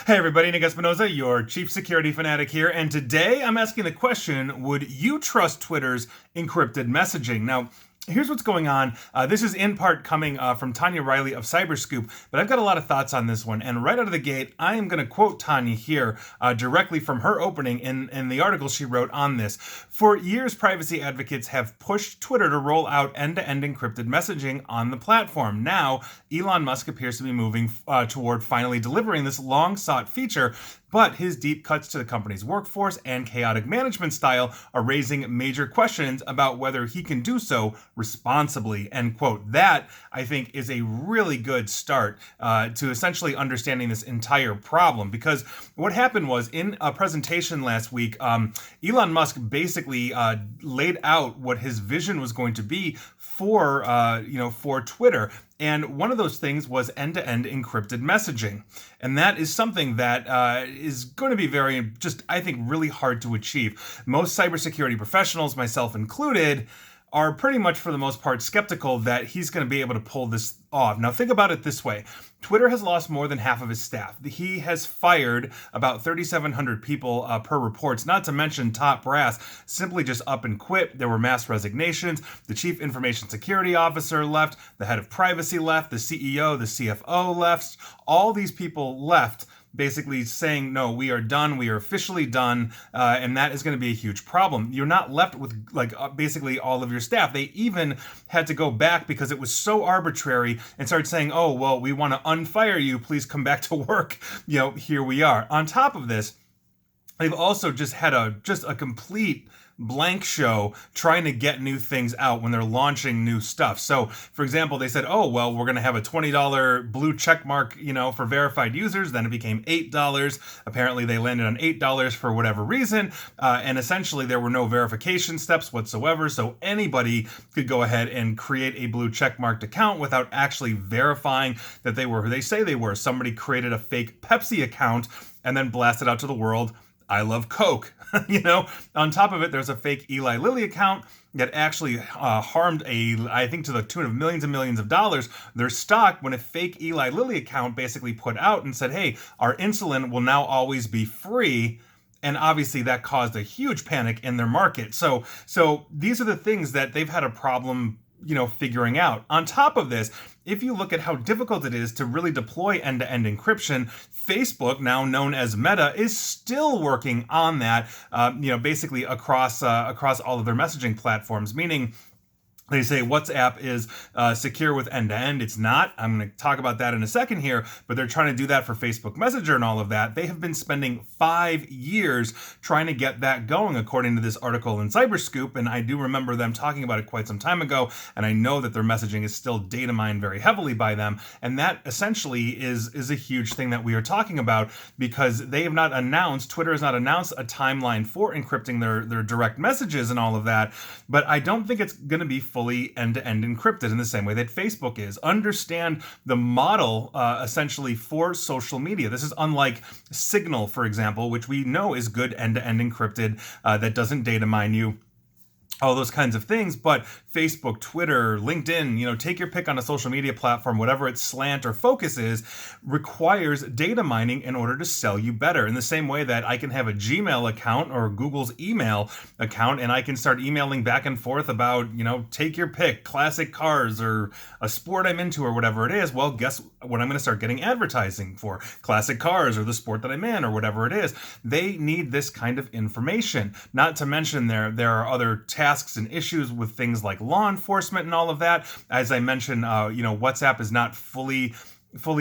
Hey everybody, Nick Espinoza, your chief security fanatic here, and today I'm asking the question, would you trust Twitter's encrypted messaging? Now, here's what's going on. This is in part coming from Tanya Riley of Cyberscoop, but I've got a lot of thoughts on this one, and right out of the gate, I am going to quote Tanya here directly from her opening in the article she wrote on this. For years, privacy advocates have pushed Twitter to roll out end-to-end encrypted messaging on the platform. Now, Elon Musk appears to be moving toward finally delivering this long-sought feature, but his deep cuts to the company's workforce and chaotic management style are raising major questions about whether he can do so responsibly, end quote. That, I think, is a really good start to essentially understanding this entire problem, because what happened was, in a presentation last week, Elon Musk basically laid out what his vision was going to be for Twitter. And one of those things was end-to-end encrypted messaging. And that is something that is going to be I think, really hard to achieve. Most cybersecurity professionals, myself included, are pretty much, for the most part, skeptical that he's going to be able to pull this off. Now, think about it this way. Twitter has lost more than half of his staff. He has fired about 3,700 people per reports, not to mention top brass simply just up and quit. There were mass resignations. The chief information security officer left. The head of privacy left. The CEO, the CFO left. All these people left, basically saying, no, we are done, we are officially done, and that is going to be a huge problem. You're not left with basically all of your staff. They even had to go back because it was so arbitrary and started saying, oh, well, we want to unfire you, please come back to work. Here we are. On top of this, they've also just had a complete blank show trying to get new things out when they're launching new stuff. So, for example, they said, oh, well, we're going to have a $20 blue check mark, for verified users. Then it became $8. Apparently, they landed on $8 for whatever reason. And essentially, there were no verification steps whatsoever. So anybody could go ahead and create a blue check marked account without actually verifying that they were who they say they were. Somebody created a fake Pepsi account and then blasted out to the world, I love Coke. On top of it, there's a fake Eli Lilly account that actually harmed I think to the tune of millions and millions of dollars, their stock, when a fake Eli Lilly account basically put out and said, hey, our insulin will now always be free. And obviously that caused a huge panic in their market. So these are the things that they've had a problem figuring out. On top of this, if you look at how difficult it is to really deploy end-to-end encryption, Facebook, now known as Meta, is still working on that, basically across all of their messaging platforms, meaning they say WhatsApp is secure with end-to-end. It's not. I'm going to talk about that in a second here, but they're trying to do that for Facebook Messenger and all of that. They have been spending 5 years trying to get that going, according to this article in Cyberscoop, and I do remember them talking about it quite some time ago, and I know that their messaging is still data mined very heavily by them, and that essentially is a huge thing that we are talking about, because they have not announced, Twitter has not announced a timeline for encrypting their direct messages and all of that, but I don't think it's going to be fully end-to-end encrypted in the same way that Facebook is. Understand the model essentially for social media. This is unlike Signal, for example, which we know is good end-to-end encrypted, that doesn't data mine you, all those kinds of things. But Facebook, Twitter, LinkedIn, take your pick on a social media platform, whatever its slant or focus is, requires data mining in order to sell you better. In the same way that I can have a Gmail account or Google's email account, and I can start emailing back and forth about, take your pick, classic cars or a sport I'm into or whatever it is. Well, guess what I'm going to start getting advertising for? Classic cars or the sport that I'm in or whatever it is. They need this kind of information. Not to mention there are other tasks and issues with things like law enforcement and all of that. As I mentioned, WhatsApp is not fully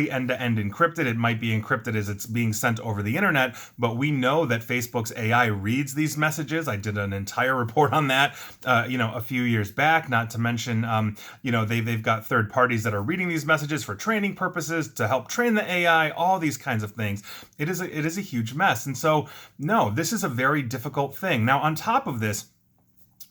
end-to-end encrypted. It might be encrypted as it's being sent over the internet, but we know that Facebook's AI reads these messages. I did an entire report on that, a few years back. Not to mention, they've got third parties that are reading these messages for training purposes to help train the AI. All these kinds of things. It is a huge mess, and so no, this is a very difficult thing. Now, on top of this,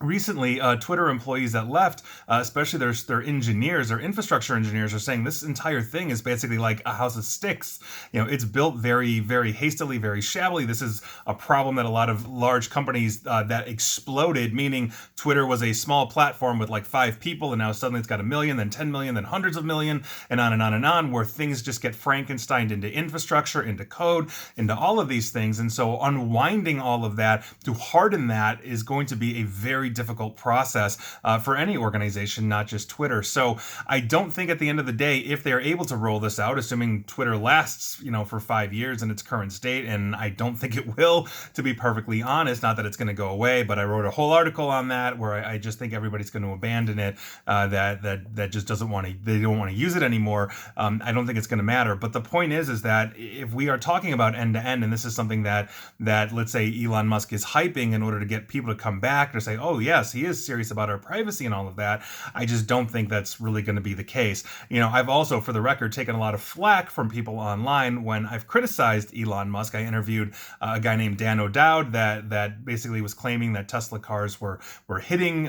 recently, Twitter employees that left, especially their engineers, their infrastructure engineers, are saying this entire thing is basically like a house of sticks. It's built very, very hastily, very shabbily. This is a problem that a lot of large companies that exploded, meaning Twitter was a small platform with like 5 people, and now suddenly it's got a million, then 10 million, then hundreds of million, and on and on and on, where things just get Frankensteined into infrastructure, into code, into all of these things. And so unwinding all of that to harden that is going to be a very difficult process for any organization, not just Twitter. So I don't think at the end of the day, if they're able to roll this out, assuming Twitter lasts, for 5 years in its current state, and I don't think it will, to be perfectly honest, not that it's going to go away, but I wrote a whole article on that where I just think everybody's going to abandon it, that just doesn't want to, they don't want to use it anymore. I don't think it's going to matter. But the point is that if we are talking about end to end, and this is something that let's say Elon Musk is hyping in order to get people to come back to say, oh yes, he is serious about our privacy and all of that, I just don't think that's really going to be the case. I've also, for the record, taken a lot of flack from people online when I've criticized Elon Musk. I interviewed a guy named Dan O'Dowd that basically was claiming that Tesla cars were hitting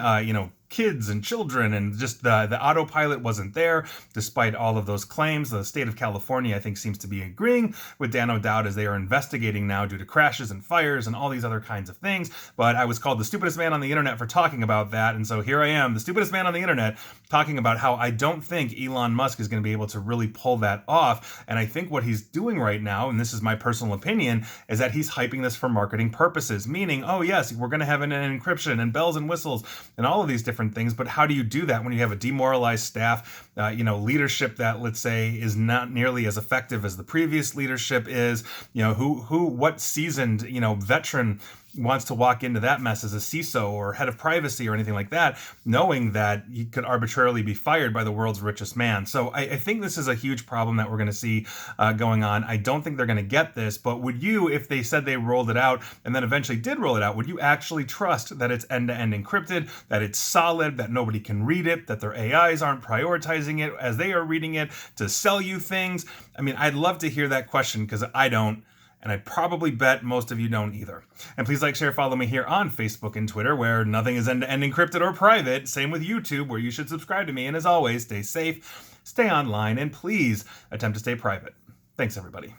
kids and children, and just the autopilot wasn't there, despite all of those claims. The state of California, I think, seems to be agreeing with Dan O'Dowd, as they are investigating now due to crashes and fires and all these other kinds of things. But I was called the stupidest man on the internet for talking about that, and so here I am, the stupidest man on the internet, talking about how I don't think Elon Musk is going to be able to really pull that off. And I think what he's doing right now, and this is my personal opinion, is that he's hyping this for marketing purposes, meaning, oh yes, we're going to have an encryption and bells and whistles and all of these different things. But how do you do that when you have a demoralized staff, leadership that, let's say, is not nearly as effective as the previous leadership is? What seasoned, veteran wants to walk into that mess as a CISO or head of privacy or anything like that, knowing that he could arbitrarily be fired by the world's richest man? So I think this is a huge problem that we're going to see going on. I don't think they're going to get this, but would you, if they said they rolled it out and then eventually did roll it out, would you actually trust that it's end-to-end encrypted, that it's solid, that nobody can read it, that their AIs aren't prioritizing it as they are reading it to sell you things? I mean, I'd love to hear that question, because I don't. And I probably bet most of you don't either. And please like, share, follow me here on Facebook and Twitter, where nothing is end-to-end encrypted or private. Same with YouTube, where you should subscribe to me. And as always, stay safe, stay online, and please attempt to stay private. Thanks, everybody.